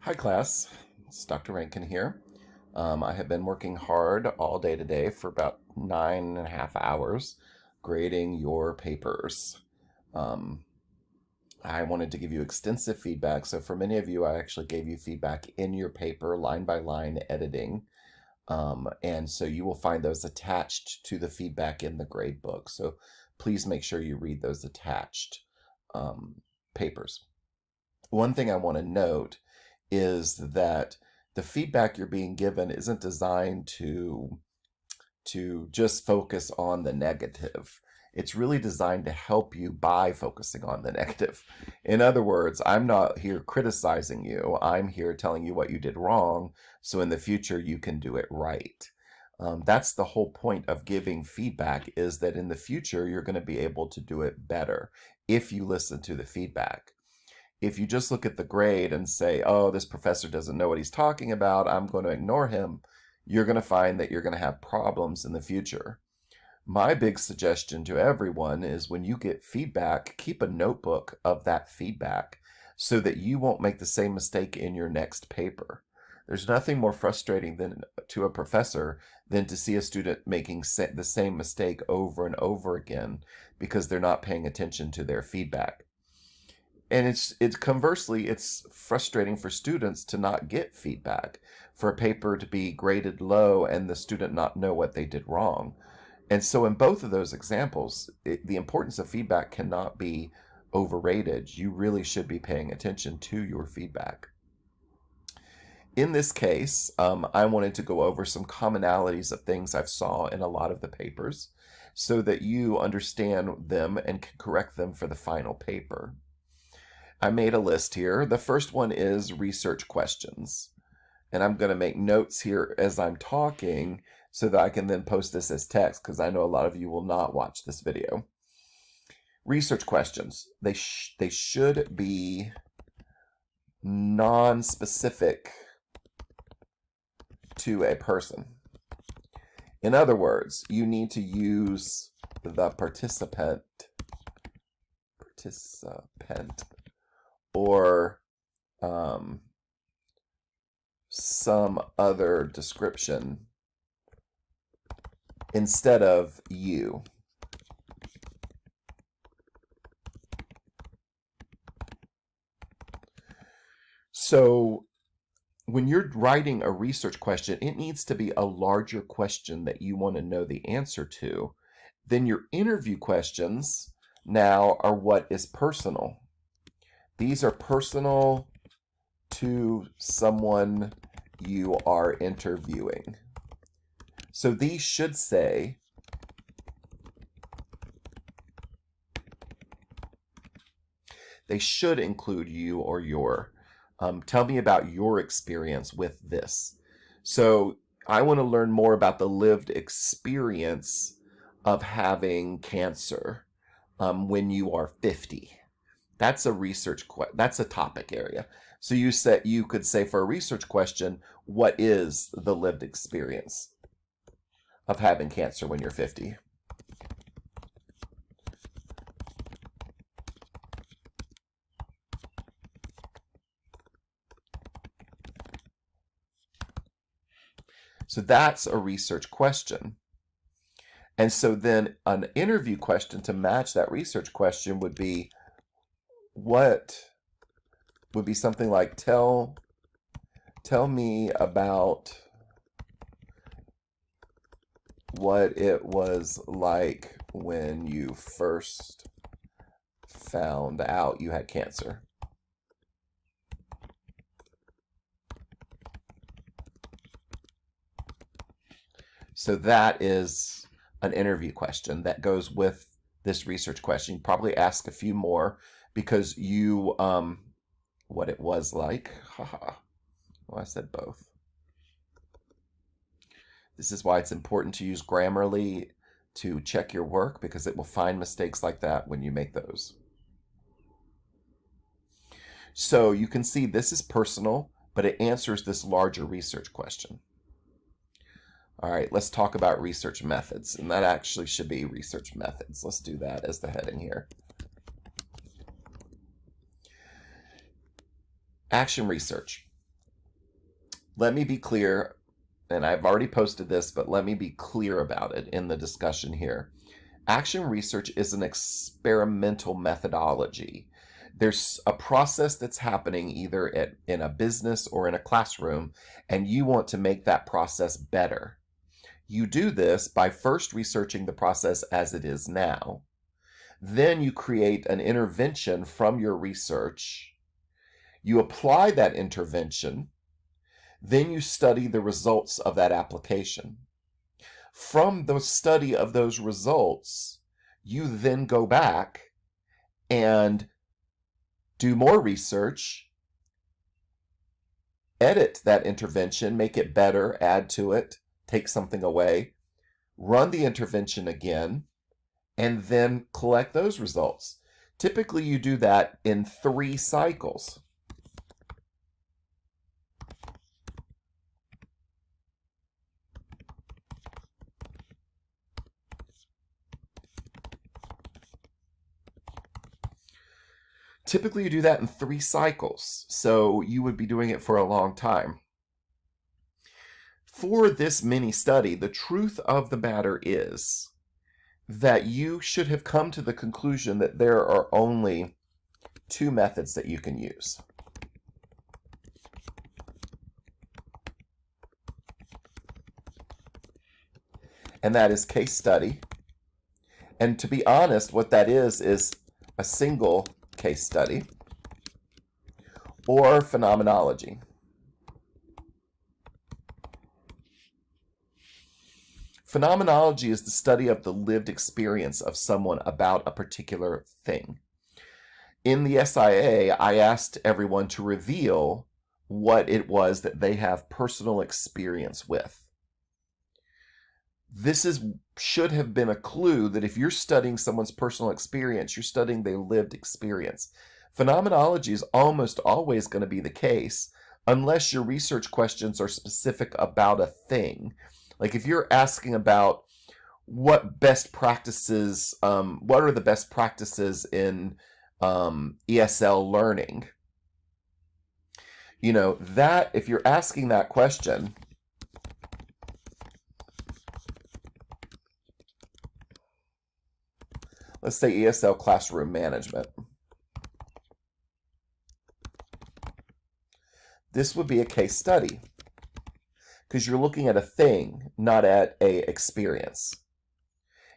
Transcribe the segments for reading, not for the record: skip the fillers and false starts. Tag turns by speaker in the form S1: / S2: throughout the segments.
S1: Hi class, it's Dr. Rankin here. I have been working hard all day today for about 9.5 hours grading your papers. Um, I wanted to give you extensive feedback. So for many of you, I actually gave you feedback in your paper, line by line editing. And so you will find those attached to the feedback in the grade book. So please make sure you read those attached um, papers. One thing I want to note is that the feedback you're being given isn't designed to just focus on the negative. It's really designed to help you by focusing on the negative. In other words, I'm not here criticizing you. I'm here telling you what you did wrong, so in the future you can do it right. That's the whole point of giving feedback, is that in the future you're going to be able to do it better if you listen to the feedback. If you just look at the grade and say, oh, this professor doesn't know what he's talking about, I'm going to ignore him, you're going to find that you're going to have problems in the future. My big suggestion to everyone is when you get feedback, keep a notebook of that feedback so that you won't make the same mistake in your next paper. There's nothing more frustrating than to a professor than to see a student making the same mistake over and over again because they're not paying attention to their feedback. And it's conversely, it's frustrating for students to not get feedback, for a paper to be graded low and the student not know what they did wrong. And so in both of those examples, the importance of feedback cannot be overrated. You really should be paying attention to your feedback. In this case, I wanted to go over some commonalities of things I've saw in a lot of the papers so that you understand them and can correct them for the final paper. I made a list here. The first one is research questions. And I'm going to make notes here as I'm talking so that I can then post this as text, because I know a lot of you will not watch this video. Research questions. They should be non-specific to a person. In other words, you need to use the participant or some other description instead of you. So when you're writing a research question, it needs to be a larger question that you want to know the answer to. Then your interview questions now are what is personal. These are personal to someone you are interviewing. So these should say, they should include you or your. Tell me about your experience with this. So I want to learn more about the lived experience of having cancer when you are 50. That's a that's a topic area. So you could say for a research question, what is the lived experience of having cancer when you're 50? So that's a research question. And so then an interview question to match that research question would be, what would be something like, tell me about what it was like when you first found out you had cancer. So that is an interview question that goes with this research question. You probably ask a few more because you, what it was like. Haha. Well, I said both. This is why it's important to use Grammarly to check your work, because it will find mistakes like that when you make those. So you can see this is personal, but it answers this larger research question. All right, let's talk about research methods, and that actually should be research methods. Let's do that as the heading here. Action research. let me be clear, and I've already posted this, but let me be clear about it in the discussion here. Action research is an experimental methodology. There's a process that's happening either in a business or in a classroom, and you want to make that process better. You do this by first researching the process as it is now. Then you create an intervention from your research. You apply that intervention. Then you study the results of that application. From the study of those results, you then go back and do more research, edit that intervention, make it better, add to it, take something away, run the intervention again, and then collect those results. Typically, you do that in 3 cycles. Typically, you do that in 3 cycles, so you would be doing it for a long time. For this mini study, the truth of the matter is that you should have come to the conclusion that there are only 2 methods that you can use. And that is case study. And to be honest, what that is a single case study or phenomenology. Phenomenology is the study of the lived experience of someone about a particular thing. In the SIA, I asked everyone to reveal what it was that they have personal experience with. This should have been a clue that if you're studying someone's personal experience, you're studying their lived experience. Phenomenology is almost always going to be the case unless your research questions are specific about a thing. Like if you're asking about what best practices, what are the best practices in ESL learning? You know, that if you're asking that question, let's say ESL classroom management. This would be a case study because you're looking at a thing, not at a experience.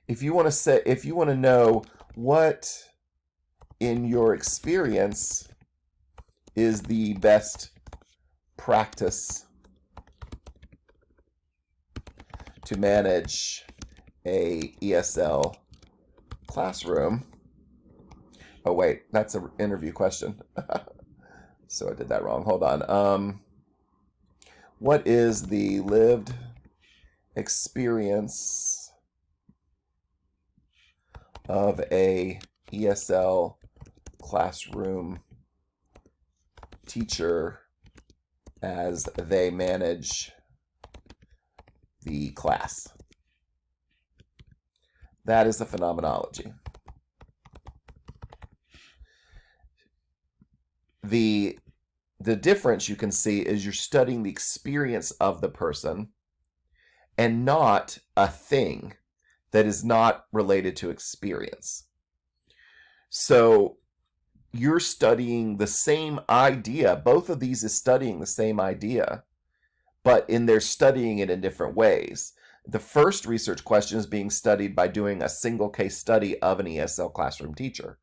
S1: If you want to know what in your experience is the best practice to manage a ESL classroom. Oh wait, that's an interview question. So I did that wrong. Hold on. What is the lived experience of a ESL classroom teacher as they manage the class? That is the phenomenology. The difference you can see is you're studying the experience of the person and not a thing that is not related to experience. So you're studying the same idea. Both of these is studying the same idea, but they're studying it in different ways. The first research question is being studied by doing a single case study of an ESL classroom teacher.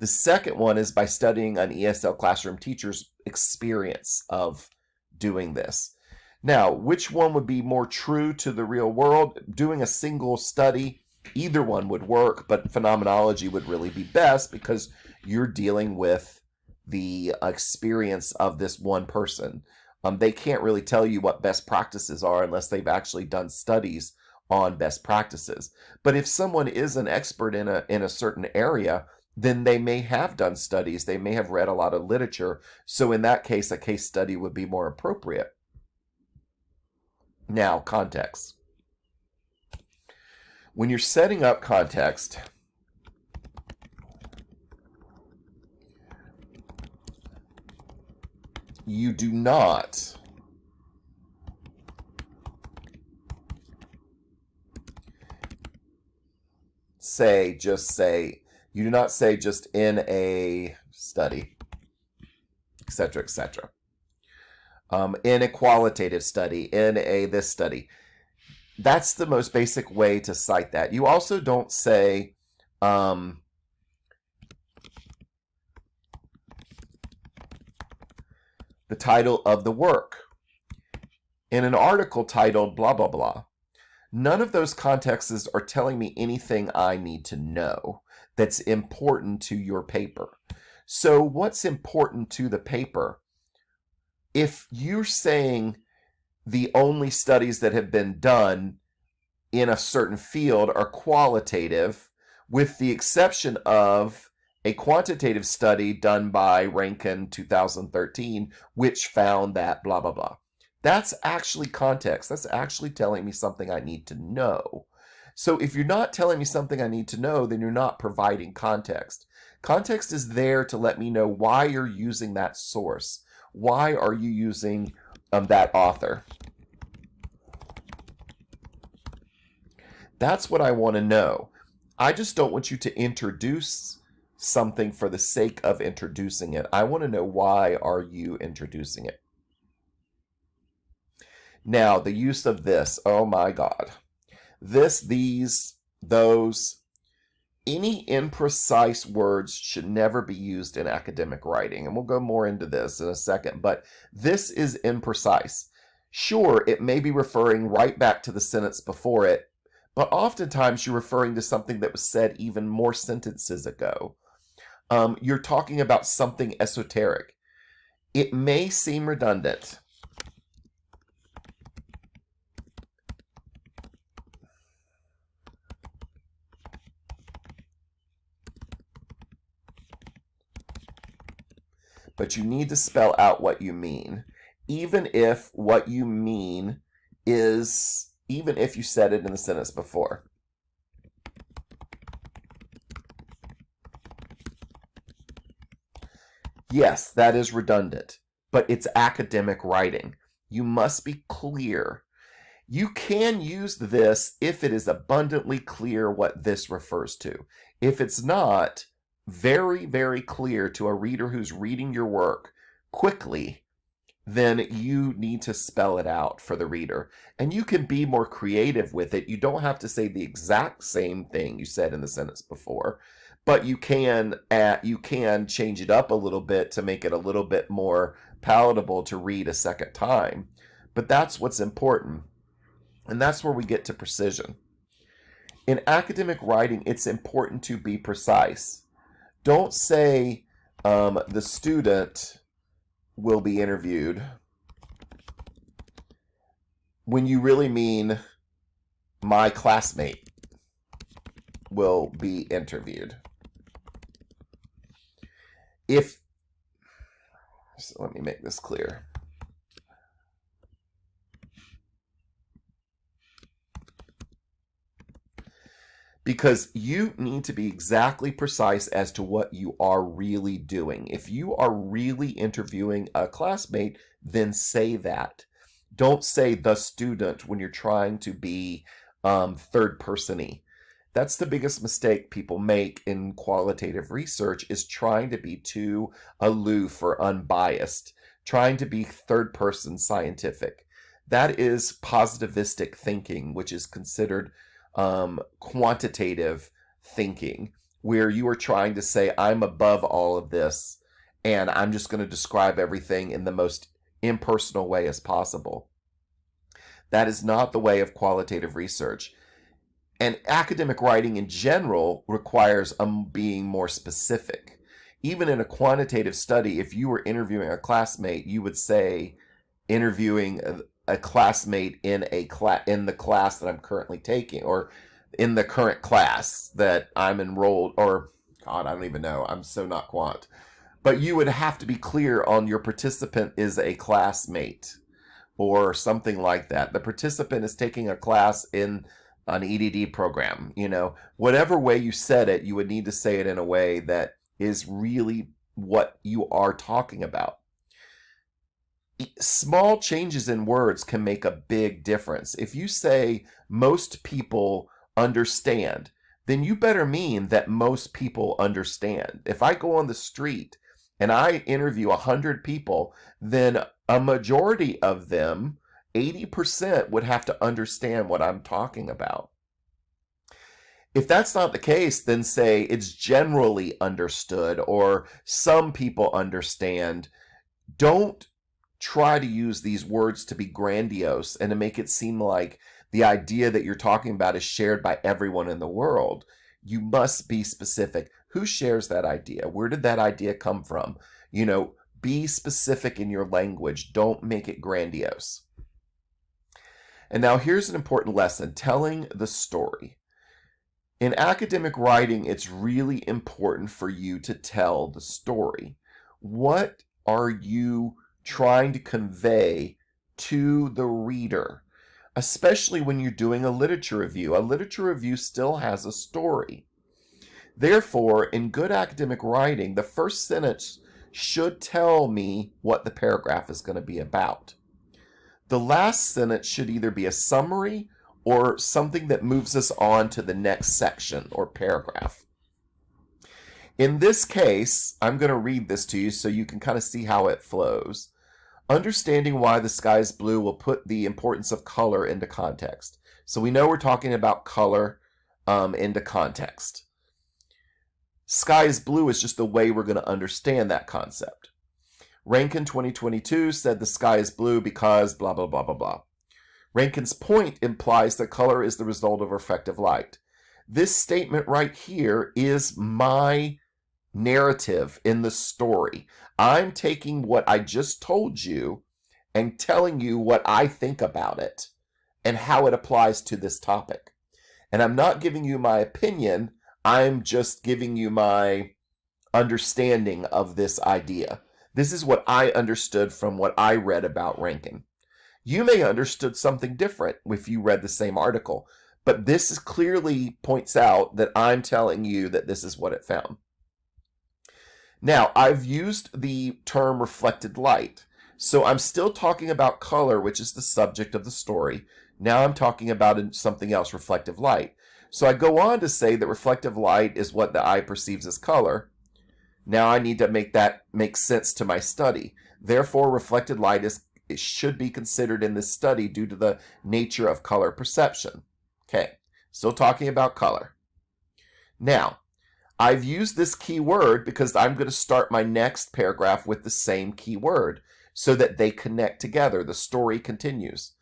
S1: The second one is by studying an ESL classroom teacher's experience of doing this. Now, which one would be more true to the real world? Doing a single study, either one would work, but phenomenology would really be best because you're dealing with the experience of this one person. They can't really tell you what best practices are unless they've actually done studies on best practices. But if someone is an expert in a certain area, then they may have done studies. They may have read a lot of literature. So in that case, a case study would be more appropriate. Now, context. When you're setting up context, you do not you do not say just in a study, etc., etc. In a qualitative study, in a this study. That's the most basic way to cite that. You also don't say the title of the work in an article titled blah, blah, blah. None of those contexts are telling me anything I need to know that's important to your paper. So what's important to the paper? If you're saying the only studies that have been done in a certain field are qualitative, with the exception of a quantitative study done by Rankin 2013, which found that blah, blah, blah. That's actually context. That's actually telling me something I need to know. So if you're not telling me something I need to know, then you're not providing context. Context is there to let me know why you're using that source. Why are you using that author? That's what I want to know. I just don't want you to introduce something for the sake of introducing it. I want to know, why are you introducing it? Now, the use of this, oh my God. This, these, those, any imprecise words should never be used in academic writing. And we'll go more into this in a second, but this is imprecise. Sure, it may be referring right back to the sentence before it, but oftentimes you're referring to something that was said even more sentences ago. You're talking about something esoteric. It may seem redundant. But you need to spell out what you mean, even if what you mean is, even if you said it in the sentence before. Yes, that is redundant, but it's academic writing. You must be clear. You can use this if it is abundantly clear what this refers to. If it's not very, very clear to a reader who's reading your work quickly, then you need to spell it out for the reader. And you can be more creative with it. You don't have to say the exact same thing you said in the sentence before, but you can change it up a little bit to make it a little bit more palatable to read a second time. But that's what's important. And that's where we get to precision. In academic writing, it's important to be precise. Don't say the student will be interviewed when you really mean my classmate will be interviewed. So let me make this clear. Because you need to be exactly precise as to what you are really doing. If you are really interviewing a classmate, then say that. Don't say the student when you're trying to be third person-y. That's the biggest mistake people make in qualitative research, is trying to be too aloof or unbiased, trying to be third person scientific. That is positivistic thinking, which is considered quantitative thinking, where you are trying to say, I'm above all of this and I'm just going to describe everything in the most impersonal way as possible. That is not the way of qualitative research. And academic writing in general requires being more specific. Even in a quantitative study, if you were interviewing a classmate, you would say interviewing a classmate in the class that I'm currently taking, or in the current class that I'm enrolled, or God, I don't even know. I'm so not quant. But you would have to be clear on your participant is a classmate or something like that. The participant is taking a class in an EDD program. Whatever way you said it, you would need to say it in a way that is really what you are talking about. Small changes in words can make a big difference. If you say most people understand, then you better mean that most people understand. If I go on the street and I interview 100 people, then a majority of them, 80%, would have to understand what I'm talking about. If that's not the case, then say it's generally understood or some people understand. Don't try to use these words to be grandiose and to make it seem like the idea that you're talking about is shared by everyone in the world. You must be specific. Who shares that idea? Where did that idea come from? Be specific in your language. Don't make it grandiose. And now here's an important lesson: telling the story. In academic writing, it's really important for you to tell the story. What are you trying to convey to the reader? Especially when you're doing a literature review. A literature review still has a story. Therefore, in good academic writing, the first sentence should tell me what the paragraph is going to be about. The last sentence should either be a summary or something that moves us on to the next section or paragraph. In this case, I'm going to read this to you so you can kind of see how it flows. Understanding why the sky is blue will put the importance of color into context. So we know we're talking about color into context. Sky is blue is just the way we're going to understand that concept. Rankin 2022 said the sky is blue because blah, blah, blah, blah, blah. Rankin's point implies that color is the result of reflective light. This statement right here is my narrative in the story. I'm taking what I just told you and telling you what I think about it and how it applies to this topic. And I'm not giving you my opinion. I'm just giving you my understanding of this idea. This is what I understood from what I read about Rankin. You may have understood something different if you read the same article, but this is clearly points out that I'm telling you that this is what it found. Now, I've used the term reflected light, so I'm still talking about color, which is the subject of the story. Now I'm talking about something else, reflective light. So I go on to say that reflective light is what the eye perceives as color. Now I need to make that make sense to my study. Therefore, reflected light it should be considered in this study due to the nature of color perception. Okay, still talking about color. Now, I've used this key word because I'm going to start my next paragraph with the same key word so that they connect together. The story continues.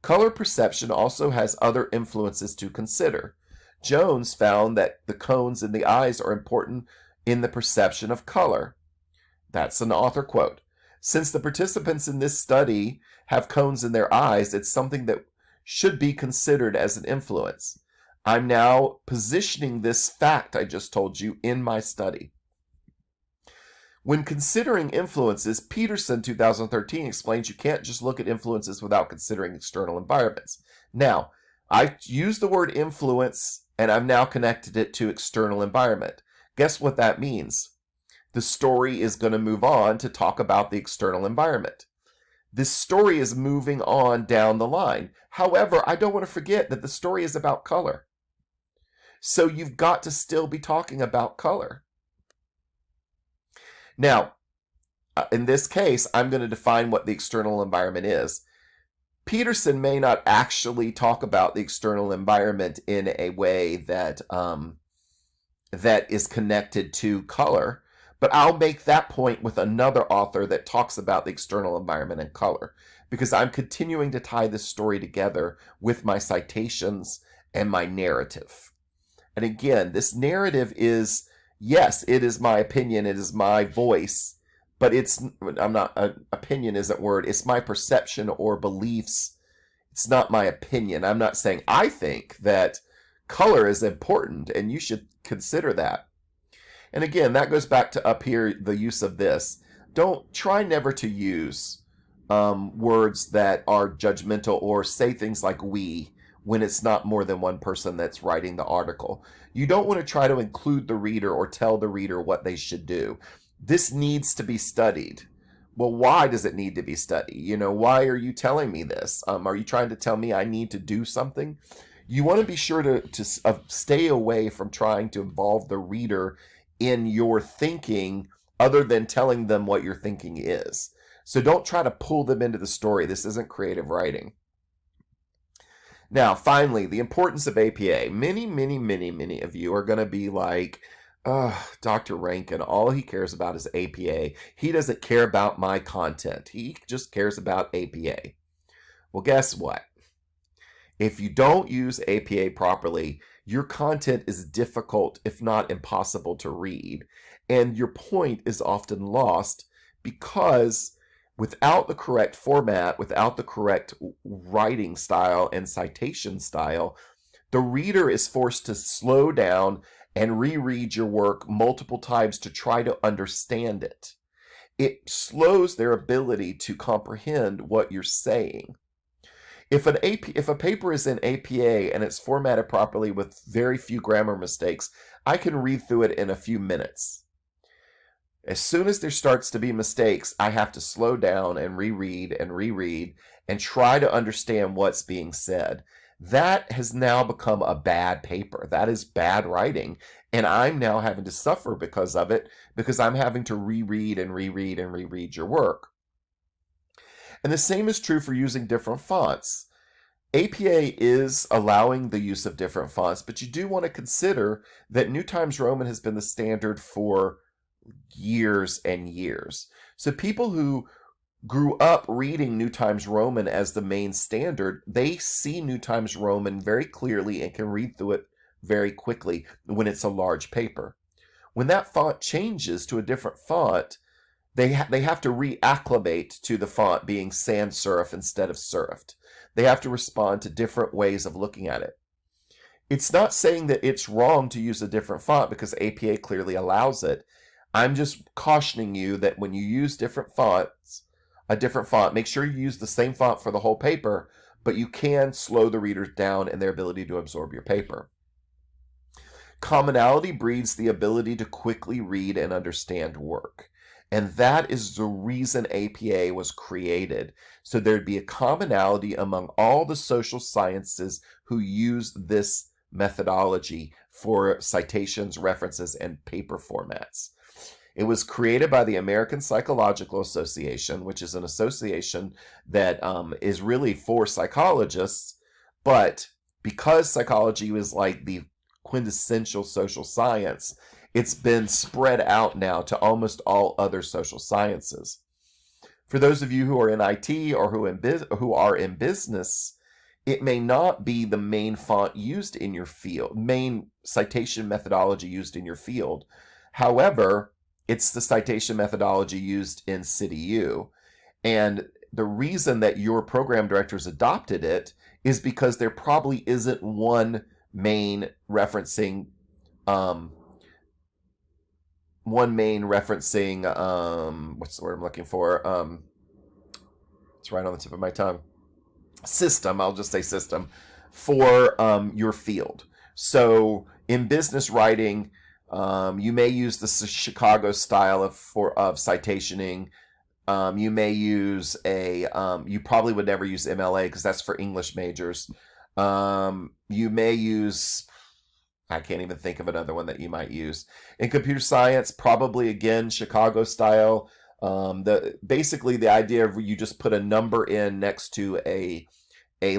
S1: Color perception also has other influences to consider. Jones found that the cones in the eyes are important in the perception of color. That's an author quote. Since the participants in this study have cones in their eyes, it's something that should be considered as an influence. I'm now positioning this fact I just told you in my study. When considering influences, Peterson 2013 explains you can't just look at influences without considering external environments. Now, I've used the word influence and I've now connected it to external environment. Guess what that means? The story is going to move on to talk about the external environment. This story is moving on down the line. However, I don't want to forget that the story is about color. So you've got to still be talking about color. Now, in this case, I'm going to define what the external environment is. Peterson may not actually talk about the external environment in a way that that is connected to color, but I'll make that point with another author that talks about the external environment and color, because I'm continuing to tie this story together with my citations and my narrative. And again, this narrative is, yes, it is my opinion, it is my voice, but opinion isn't word, it's my perception or beliefs. It's not my opinion. I'm not saying I think that color is important and you should consider that. And again, that goes back to up here, the use of this. Don't try never to use words that are judgmental or say things like we when it's not more than one person that's writing the article. You don't want to try to include the reader or tell the reader what they should do. This needs to be studied. Well, why does it need to be studied? Why are you telling me this? Are you trying to tell me I need to do something? You want to be sure to stay away from trying to involve the reader in your thinking other than telling them what your thinking is. So don't try to pull them into the story. This isn't creative writing. Now, finally, the importance of APA. Many of you are going to be like, Dr. Rankin, all he cares about is APA. He doesn't care about my content. He just cares about APA. Well, guess what? If you don't use APA properly, your content is difficult, if not impossible, to read. And your point is often lost because without the correct format, without the correct writing style and citation style, the reader is forced to slow down and reread your work multiple times to try to understand it. It slows their ability to comprehend what you're saying. If a paper is in APA and it's formatted properly with very few grammar mistakes, I can read through it in a few minutes. As soon as there starts to be mistakes, I have to slow down and reread and try to understand what's being said. That has now become a bad paper. That is bad writing. And I'm now having to suffer because of it, because I'm having to reread your work. And the same is true for using different fonts. APA is allowing the use of different fonts, but you do want to consider that New Times Roman has been the standard for years and years. So people who grew up reading New Times Roman as the main standard, they see New Times Roman very clearly and can read through it very quickly when it's a large paper. When that font changes to a different font, they have to reacclimate to the font being sans serif instead of serifed. They have to respond to different ways of looking at it. It's not saying that it's wrong to use a different font because APA clearly allows it. I'm just cautioning you that when you use different fonts, a different font, make sure you use the same font for the whole paper, but you can slow the readers down in their ability to absorb your paper. Commonality breeds the ability to quickly read and understand work. And that is the reason APA was created. So there'd be a commonality among all the social sciences who use this methodology for citations, references, and paper formats. It was created by the American Psychological Association, which is an association that is really for psychologists, but because psychology was like the quintessential social science, it's been spread out now to almost all other social sciences. For those of you who are in IT or who are in business, it may not be the main font used in your field, main citation methodology used in your field. However, it's the citation methodology used in CityU. And the reason that your program directors adopted it is because there probably isn't one main referencing what's the word I'm looking for? It's right on the tip of my tongue. System, I'll just say system, for your field. So in business writing, you may use the Chicago style of citationing. You may use you probably would never use MLA because that's for English majors. You may use, I can't even think of another one that you might use. In computer science, probably again Chicago style. Basically the idea of you just put a number in next to a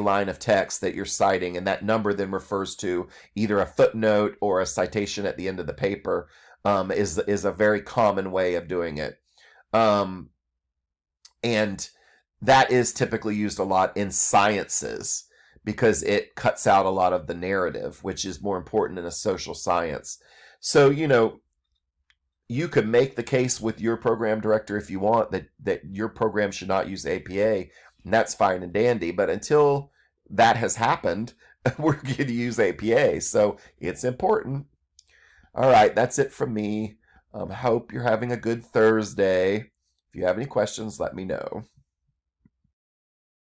S1: line of text that you're citing, and that number then refers to either a footnote or a citation at the end of the paper, is a very common way of doing it. And that is typically used a lot in sciences because it cuts out a lot of the narrative, which is more important in a social science. So, you could make the case with your program director if you want that your program should not use APA, and that's fine and dandy. But until that has happened, we're going to use APA. So it's important. All right, that's it from me. Hope you're having a good Thursday. If you have any questions, let me know.